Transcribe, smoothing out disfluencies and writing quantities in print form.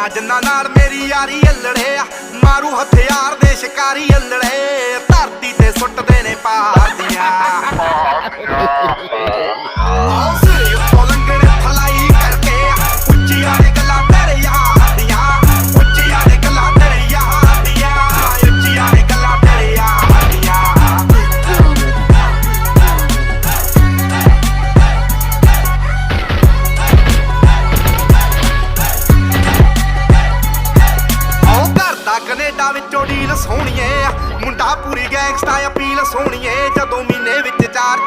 ਨਾ ਜਿੰਨਾ ਨਾਲ ਮੇਰੀ ਯਾਰੀ ਅਲੜੇ ਆ, ਮਾਰੂ ਹਥਿਆਰ ਦੇ ਸ਼ਿਕਾਰੀ ਅਲੜੇ, ਧਰਤੀ ਤੇ ਸੁੱਟਦੇ ਨੇ ਪਹਾੜੀਆਂ। ਸਿਰੇ ਉੱਤੋਂ ਲੰਘਣ ਫਲਾਈ ਕਰਕੇ, ਉੱਚੀਆਂ ਨੇ ਗੱਲਾਂ ਤੇਰੇ ਯਾਰ ਦੀਆਂ, ਉੱਚੀਆਂ ਨੇ ਗੱਲਾਂ ਤੇਰੇ ਯਾਰ ਦੀਆਂ, ਉੱਚੀਆਂ ਨੇ ਗੱਲਾਂ ਤੇਰੇ ਯਾਰ ਦੀਆਂ। ਕੈਨੇਡਾ ਵਿੱਚੋਂ ਡੀਲ ਸੋਹਣੀਏ, ਮੁੰਡਾ ਪੂਰੀ ਗੈਂਗਸਟਾ ਅਪੀਲ ਸੋਹਣੀਏ, ਜਦੋਂ ਮਹੀਨੇ ਵਿੱਚ 4